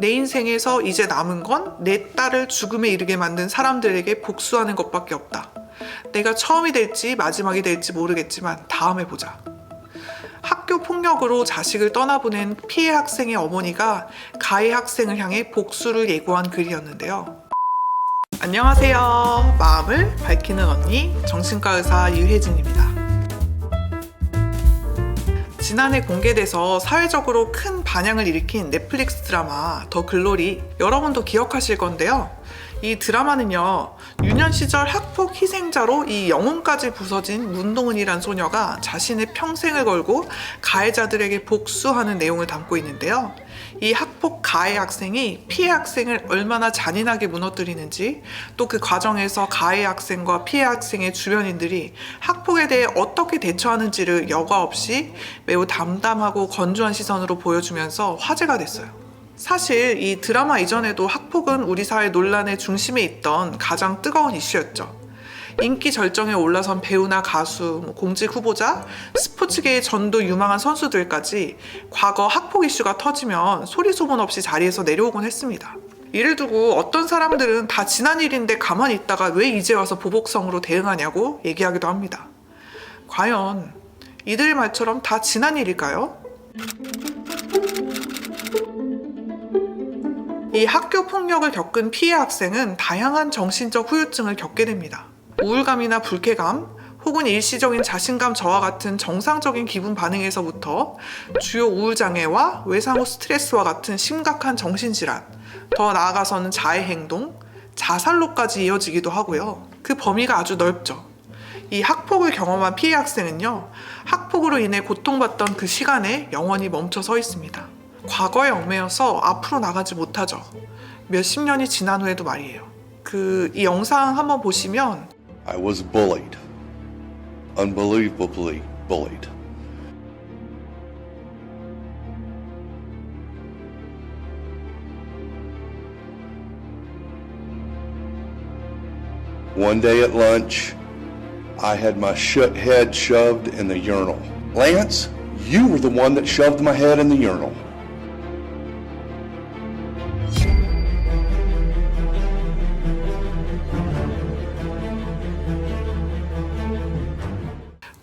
내 인생에서 이제 남은 건 내 딸을 죽음에 이르게 만든 사람들에게 복수하는 것밖에 없다. 내가 처음이 될지 마지막이 될지 모르겠지만 다음에 보자. 학교 폭력으로 자식을 떠나보낸 피해 학생의 어머니가 가해 학생을 향해 복수를 예고한 글이었는데요. 안녕하세요. 마음을 밝히는 언니 정신과 의사 유혜진입니다. 지난해 공개돼서 사회적으로 큰 반향을 일으킨 넷플릭스 드라마 더 글로리, 여러분도 기억하실 건데요. 이 드라마는요, 유년 시절 학폭 희생자로 이 영혼까지 부서진 문동은이란 소녀가 자신의 평생을 걸고 가해자들에게 복수하는 내용을 담고 있는데요. 이 학폭 가해 학생이 피해 학생을 얼마나 잔인하게 무너뜨리는지, 또 그 과정에서 가해 학생과 피해 학생의 주변인들이 학폭에 대해 어떻게 대처하는지를 여과 없이 매우 담담하고 건조한 시선으로 보여주면서 화제가 됐어요. 사실 이 드라마 이전에도 학폭은 우리 사회 논란의 중심에 있던 가장 뜨거운 이슈였죠. 인기 절정에 올라선 배우나 가수, 공직 후보자, 스포츠계의 전도 유망한 선수들까지 과거 학폭 이슈가 터지면 소리 소문 없이 자리에서 내려오곤 했습니다. 이를 두고 어떤 사람들은 다 지난 일인데 가만히 있다가 왜 이제 와서 보복성으로 대응하냐고 얘기하기도 합니다. 과연 이들의 말처럼 다 지난 일일까요? 이 학교 폭력을 겪은 피해 학생은 다양한 정신적 후유증을 겪게 됩니다. 우울감이나 불쾌감, 혹은 일시적인 자신감 저하 같은 정상적인 기분 반응에서부터 주요 우울장애와 외상 후 스트레스와 같은 심각한 정신질환, 더 나아가서는 자해행동, 자살로까지 이어지기도 하고요. 그 범위가 아주 넓죠. 이 학폭을 경험한 피해 학생은요, 학폭으로 인해 고통받던 그 시간에 영원히 멈춰 서 있습니다. 과거에 얽매여서 앞으로 나가지 못하죠. 몇십 년이 지난 후에도 말이에요. 이 영상 한번 보시면 I was bullied. Unbelievably bullied. One day at lunch, I had my head shoved in the urinal. Lance, you were the one that shoved my head in the urinal.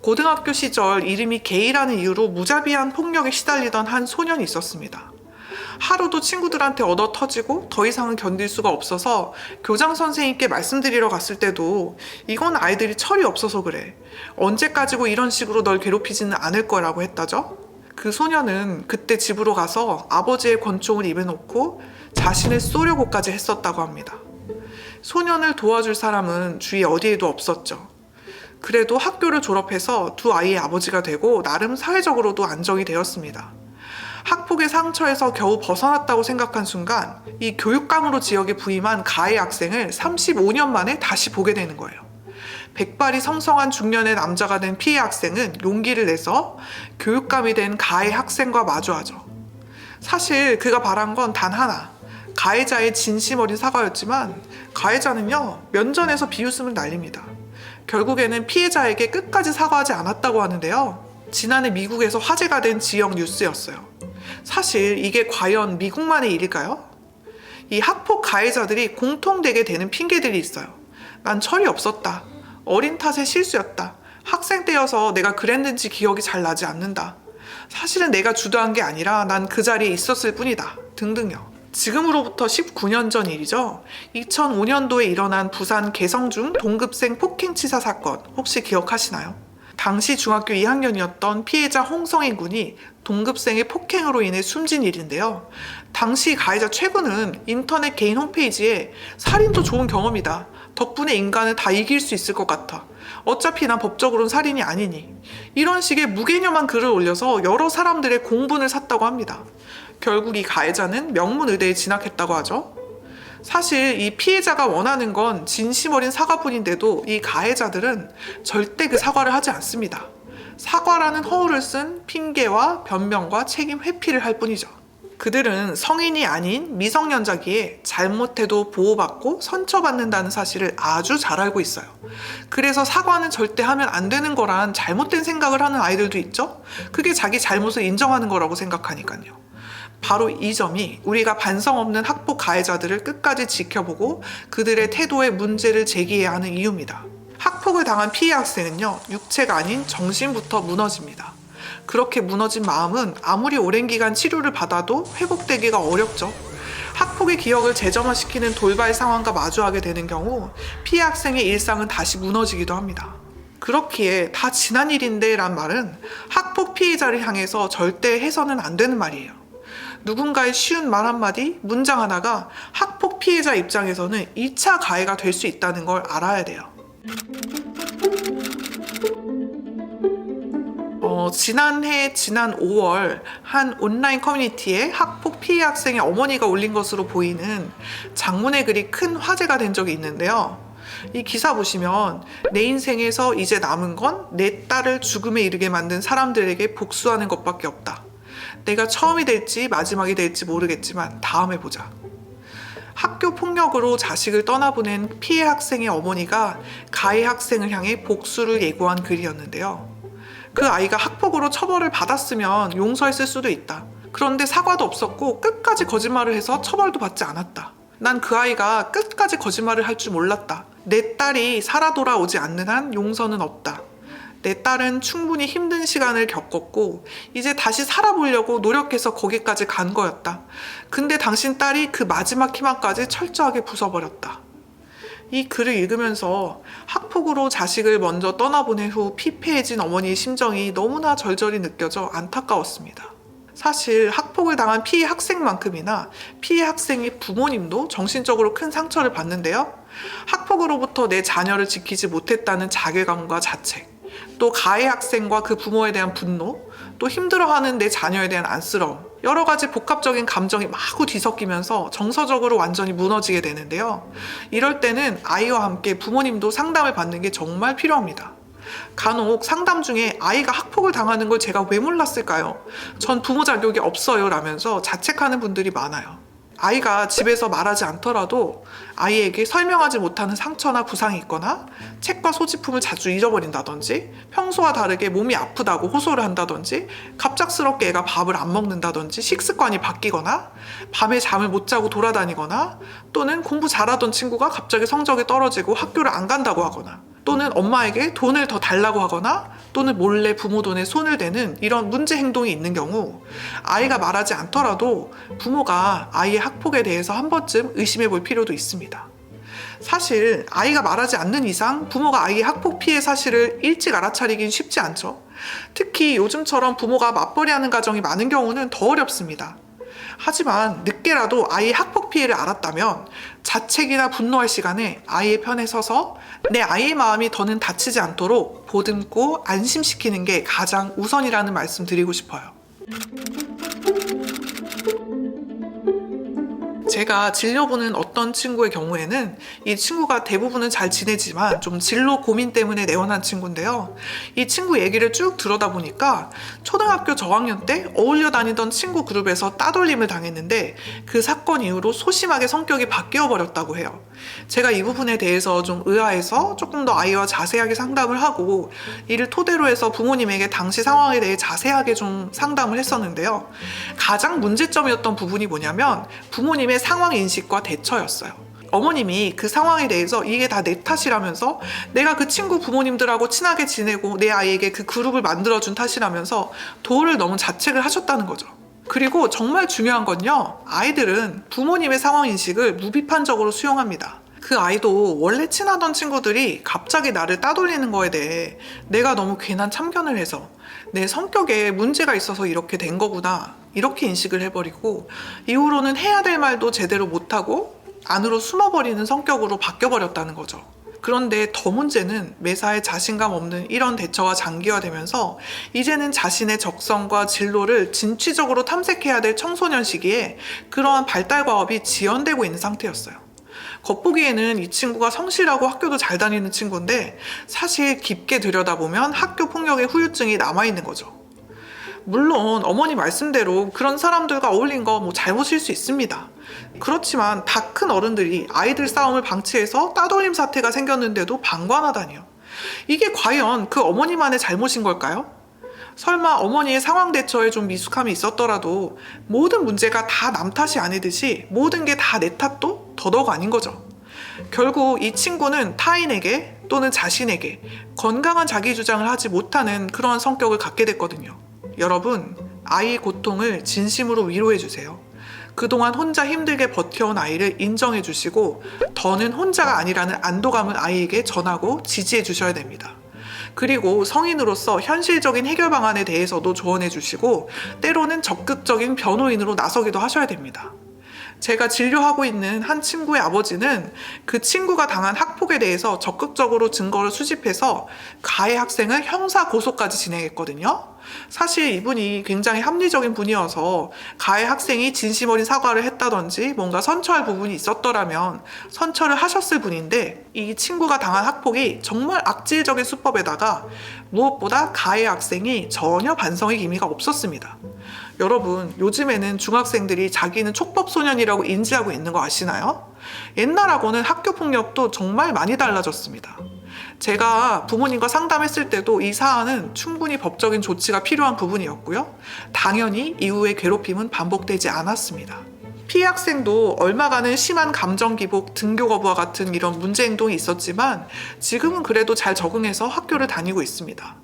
고등학교 시절 이름이 게이라는 이유로 무자비한 폭력에 시달리던 한 소년이 있었습니다. 하루도 친구들한테 얻어 터지고 더 이상은 견딜 수가 없어서 교장 선생님께 말씀드리러 갔을 때도 이건 아이들이 철이 없어서 그래. 언제까지고 이런 식으로 널 괴롭히지는 않을 거라고 했다죠. 그 소년은 그때 집으로 가서 아버지의 권총을 입에 놓고 자신을 쏘려고까지 했었다고 합니다. 소년을 도와줄 사람은 주위 어디에도 없었죠. 그래도 학교를 졸업해서 두 아이의 아버지가 되고 나름 사회적으로도 안정이 되었습니다. 학폭의 상처에서 겨우 벗어났다고 생각한 순간 이 교육감으로 지역에 부임한 가해 학생을 35년 만에 다시 보게 되는 거예요. 백발이 성성한 중년의 남자가 된 피해 학생은 용기를 내서 교육감이 된 가해 학생과 마주하죠. 사실 그가 바란 건 단 하나, 가해자의 진심 어린 사과였지만 가해자는요, 면전에서 비웃음을 날립니다. 결국에는 피해자에게 끝까지 사과하지 않았다고 하는데요. 지난해 미국에서 화제가 된 지역 뉴스였어요. 사실 이게 과연 미국만의 일일까요? 이 학폭 가해자들이 공통되게 되는 핑계들이 있어요. 난 철이 없었다. 어린 탓의 실수였다. 학생 때여서 내가 그랬는지 기억이 잘 나지 않는다. 사실은 내가 주도한 게 아니라 난 그 자리에 있었을 뿐이다. 등등요. 지금으로부터 19년 전 일이죠. 2005년도에 일어난 부산 개성중 동급생 폭행치사 사건 혹시 기억하시나요? 당시 중학교 2학년이었던 피해자 홍성인 군이 동급생의 폭행으로 인해 숨진 일인데요. 당시 가해자 최군은 인터넷 개인 홈페이지에 살인도 좋은 경험이다. 덕분에 인간은 다 이길 수 있을 것 같아. 어차피 난 법적으로는 살인이 아니니. 이런 식의 무개념한 글을 올려서 여러 사람들의 공분을 샀다고 합니다. 결국 이 가해자는 명문의대에 진학했다고 하죠. 사실 이 피해자가 원하는 건 진심 어린 사과뿐인데도 이 가해자들은 절대 그 사과를 하지 않습니다. 사과라는 허울을 쓴 핑계와 변명과 책임 회피를 할 뿐이죠. 그들은 성인이 아닌 미성년자기에 잘못해도 보호받고 선처받는다는 사실을 아주 잘 알고 있어요. 그래서 사과는 절대 하면 안 되는 거란 잘못된 생각을 하는 아이들도 있죠. 그게 자기 잘못을 인정하는 거라고 생각하니까요. 바로 이 점이 우리가 반성 없는 학폭 가해자들을 끝까지 지켜보고 그들의 태도에 문제를 제기해야 하는 이유입니다. 학폭을 당한 피해 학생은요, 육체가 아닌 정신부터 무너집니다. 그렇게 무너진 마음은 아무리 오랜 기간 치료를 받아도 회복되기가 어렵죠. 학폭의 기억을 재점화시키는 돌발 상황과 마주하게 되는 경우 피해 학생의 일상은 다시 무너지기도 합니다. 그렇기에 다 지난 일인데 란 말은 학폭 피해자를 향해서 절대 해서는 안 되는 말이에요. 누군가의 쉬운 말 한마디, 문장 하나가 학폭 피해자 입장에서는 2차 가해가 될 수 있다는 걸 알아야 돼요. 지난해 지난 5월 한 온라인 커뮤니티에 학폭 피해 학생의 어머니가 올린 것으로 보이는 장문의 글이 큰 화제가 된 적이 있는데요. 이 기사 보시면 내 인생에서 이제 남은 건 내 딸을 죽음에 이르게 만든 사람들에게 복수하는 것밖에 없다. 내가 처음이 될지 마지막이 될지 모르겠지만 다음에 보자. 학교 폭력으로 자식을 떠나보낸 피해 학생의 어머니가 가해 학생을 향해 복수를 예고한 글이었는데요. 그 아이가 학폭으로 처벌을 받았으면 용서했을 수도 있다. 그런데 사과도 없었고 끝까지 거짓말을 해서 처벌도 받지 않았다. 난 그 아이가 끝까지 거짓말을 할 줄 몰랐다. 내 딸이 살아 돌아오지 않는 한 용서는 없다. 내 딸은 충분히 힘든 시간을 겪었고 이제 다시 살아보려고 노력해서 거기까지 간 거였다. 근데 당신 딸이 그 마지막 희망까지 철저하게 부숴버렸다. 이 글을 읽으면서 학폭으로 자식을 먼저 떠나보낸 후 피폐해진 어머니의 심정이 너무나 절절히 느껴져 안타까웠습니다. 사실 학폭을 당한 피해 학생만큼이나 피해 학생의 부모님도 정신적으로 큰 상처를 받는데요. 학폭으로부터 내 자녀를 지키지 못했다는 자괴감과 자책, 또 가해 학생과 그 부모에 대한 분노, 또 힘들어하는 내 자녀에 대한 안쓰러움, 여러 가지 복합적인 감정이 마구 뒤섞이면서 정서적으로 완전히 무너지게 되는데요. 이럴 때는 아이와 함께 부모님도 상담을 받는 게 정말 필요합니다. 간혹 상담 중에 아이가 학폭을 당하는 걸 제가 왜 몰랐을까요? 전 부모 자격이 없어요 라면서 자책하는 분들이 많아요. 아이가 집에서 말하지 않더라도 아이에게 설명하지 못하는 상처나 부상이 있거나 책과 소지품을 자주 잃어버린다든지 평소와 다르게 몸이 아프다고 호소를 한다든지 갑작스럽게 애가 밥을 안 먹는다든지 식습관이 바뀌거나 밤에 잠을 못 자고 돌아다니거나 또는 공부 잘하던 친구가 갑자기 성적이 떨어지고 학교를 안 간다고 하거나 또는 엄마에게 돈을 더 달라고 하거나 또는 몰래 부모 돈에 손을 대는 이런 문제 행동이 있는 경우 아이가 말하지 않더라도 부모가 아이의 학폭에 대해서 한 번쯤 의심해 볼 필요도 있습니다. 사실 아이가 말하지 않는 이상 부모가 아이의 학폭 피해 사실을 일찍 알아차리긴 쉽지 않죠. 특히 요즘처럼 부모가 맞벌이하는 가정이 많은 경우는 더 어렵습니다. 하지만 늦게라도 아이의 학폭 피해를 알았다면 자책이나 분노할 시간에 아이의 편에 서서 내 아이의 마음이 더는 다치지 않도록 보듬고 안심시키는 게 가장 우선이라는 말씀 드리고 싶어요. 제가 진료보는 어떤 친구의 경우에는 이 친구가 대부분은 잘 지내지만 좀 진로 고민 때문에 내원한 친구인데요. 이 친구 얘기를 쭉 들어다 보니까 초등학교 저학년 때 어울려 다니던 친구 그룹에서 따돌림을 당했는데 그 사건 이후로 소심하게 성격이 바뀌어 버렸다고 해요. 제가 이 부분에 대해서 좀 의아해서 조금 더 아이와 자세하게 상담을 하고 이를 토대로 해서 부모님에게 당시 상황에 대해 자세하게 좀 상담을 했었는데요. 가장 문제점이었던 부분이 뭐냐면 부모님의 상황 인식과 대처였어요. 어머님이 그 상황에 대해서 이게 다 내 탓이라면서 내가 그 친구 부모님들하고 친하게 지내고 내 아이에게 그 그룹을 만들어준 탓이라면서 도를 너무 자책을 하셨다는 거죠. 그리고 정말 중요한 건요, 아이들은 부모님의 상황 인식을 무비판적으로 수용합니다. 그 아이도 원래 친하던 친구들이 갑자기 나를 따돌리는 거에 대해 내가 너무 괜한 참견을 해서 내 성격에 문제가 있어서 이렇게 된 거구나, 이렇게 인식을 해버리고 이후로는 해야 될 말도 제대로 못하고 안으로 숨어버리는 성격으로 바뀌어버렸다는 거죠. 그런데 더 문제는 매사에 자신감 없는 이런 대처가 장기화되면서 이제는 자신의 적성과 진로를 진취적으로 탐색해야 될 청소년 시기에 그러한 발달 과업이 지연되고 있는 상태였어요. 겉보기에는 이 친구가 성실하고 학교도 잘 다니는 친구인데 사실 깊게 들여다보면 학교 폭력의 후유증이 남아있는 거죠. 물론 어머니 말씀대로 그런 사람들과 어울린 거 뭐 잘못일 수 있습니다. 그렇지만 다 큰 어른들이 아이들 싸움을 방치해서 따돌림 사태가 생겼는데도 방관하다니요. 이게 과연 그 어머니만의 잘못인 걸까요? 설마 어머니의 상황 대처에 좀 미숙함이 있었더라도 모든 문제가 다 남 탓이 아니듯이 모든 게 다 내 탓도 더더욱 아닌 거죠. 결국 이 친구는 타인에게 또는 자신에게 건강한 자기 주장을 하지 못하는 그런 성격을 갖게 됐거든요. 여러분, 아이의 고통을 진심으로 위로해 주세요. 그동안 혼자 힘들게 버텨온 아이를 인정해 주시고 더는 혼자가 아니라는 안도감을 아이에게 전하고 지지해 주셔야 됩니다. 그리고 성인으로서 현실적인 해결 방안에 대해서도 조언해 주시고 때로는 적극적인 변호인으로 나서기도 하셔야 됩니다. 제가 진료하고 있는 한 친구의 아버지는 그 친구가 당한 학폭에 대해서 적극적으로 증거를 수집해서 가해 학생을 형사 고소까지 진행했거든요. 사실 이분이 굉장히 합리적인 분이어서 가해 학생이 진심 어린 사과를 했다든지 뭔가 선처할 부분이 있었더라면 선처를 하셨을 분인데, 이 친구가 당한 학폭이 정말 악질적인 수법에다가 무엇보다 가해 학생이 전혀 반성의 기미가 없었습니다. 여러분, 요즘에는 중학생들이 자기는 촉법소년이라고 인지하고 있는 거 아시나요? 옛날하고는 학교폭력도 정말 많이 달라졌습니다. 제가 부모님과 상담했을 때도 이 사안은 충분히 법적인 조치가 필요한 부분이었고요. 당연히 이후의 괴롭힘은 반복되지 않았습니다. 피해 학생도 얼마간은 심한 감정 기복, 등교 거부와 같은 이런 문제 행동이 있었지만 지금은 그래도 잘 적응해서 학교를 다니고 있습니다.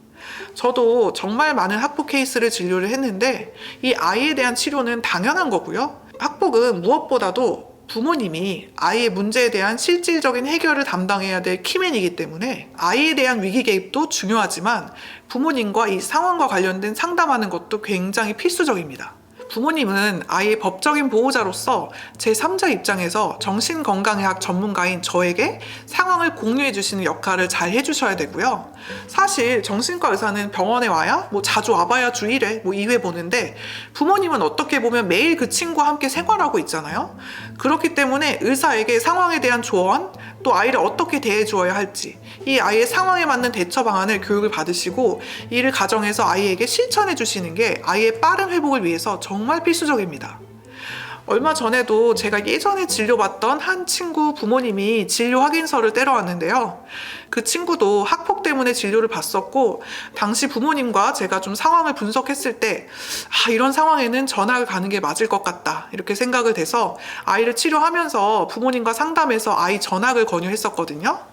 저도 정말 많은 학폭 케이스를 진료를 했는데 이 아이에 대한 치료는 당연한 거고요. 학폭은 무엇보다도 부모님이 아이의 문제에 대한 실질적인 해결을 담당해야 될 키맨이기 때문에 아이에 대한 위기 개입도 중요하지만 부모님과 이 상황과 관련된 상담하는 것도 굉장히 필수적입니다. 부모님은 아이의 법적인 보호자로서 제3자 입장에서 정신건강의학 전문가인 저에게 상황을 공유해 주시는 역할을 잘 해주셔야 되고요. 사실 정신과 의사는 병원에 와야 자주 와봐야 주 1회, 2회 보는데 부모님은 어떻게 보면 매일 그 친구와 함께 생활하고 있잖아요. 그렇기 때문에 의사에게 상황에 대한 조언, 또 아이를 어떻게 대해 주어야 할지, 이 아이의 상황에 맞는 대처 방안을 교육을 받으시고 이를 가정에서 아이에게 실천해 주시는 게 아이의 빠른 회복을 위해서 정말 필수적입니다. 얼마 전에도 제가 예전에 진료받던 한 친구 부모님이 진료 확인서를 떼러왔는데요. 그 친구도 학폭 때문에 진료를 받았고 당시 부모님과 제가 좀 상황을 분석했을 때 이런 상황에는 전학을 가는 게 맞을 것 같다 이렇게 생각을 돼서 아이를 치료하면서 부모님과 상담해서 아이 전학을 권유했었거든요.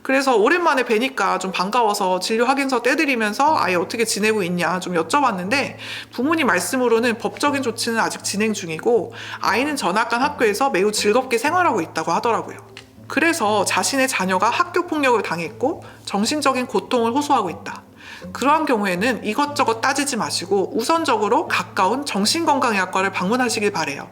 그래서 오랜만에 뵈니까 좀 반가워서 진료 확인서 떼드리면서 아이 어떻게 지내고 있냐 좀 여쭤봤는데 부모님 말씀으로는 법적인 조치는 아직 진행 중이고 아이는 전학 간 학교에서 매우 즐겁게 생활하고 있다고 하더라고요. 그래서 자신의 자녀가 학교 폭력을 당했고 정신적인 고통을 호소하고 있다. 그러한 경우에는 이것저것 따지지 마시고 우선적으로 가까운 정신건강의학과를 방문하시길 바래요.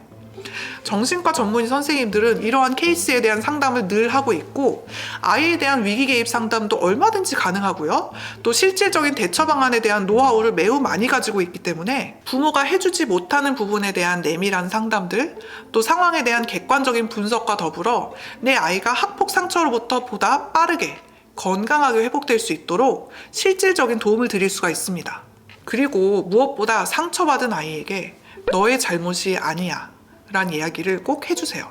정신과 전문의 선생님들은 이러한 케이스에 대한 상담을 늘 하고 있고 아이에 대한 위기 개입 상담도 얼마든지 가능하고요. 또 실질적인 대처 방안에 대한 노하우를 매우 많이 가지고 있기 때문에 부모가 해주지 못하는 부분에 대한 내밀한 상담들, 또 상황에 대한 객관적인 분석과 더불어 내 아이가 학폭 상처로부터 보다 빠르게 건강하게 회복될 수 있도록 실질적인 도움을 드릴 수가 있습니다. 그리고 무엇보다 상처받은 아이에게 너의 잘못이 아니야 라는 이야기를 꼭 해주세요.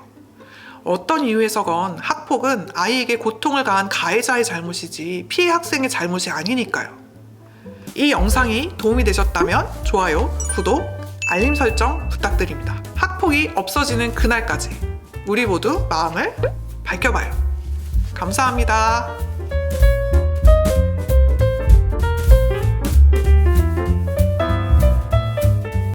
어떤 이유에서건 학폭은 아이에게 고통을 가한 가해자의 잘못이지 피해 학생의 잘못이 아니니까요. 이 영상이 도움이 되셨다면 좋아요, 구독, 알림 설정 부탁드립니다. 학폭이 없어지는 그날까지 우리 모두 마음을 밝혀봐요. 감사합니다.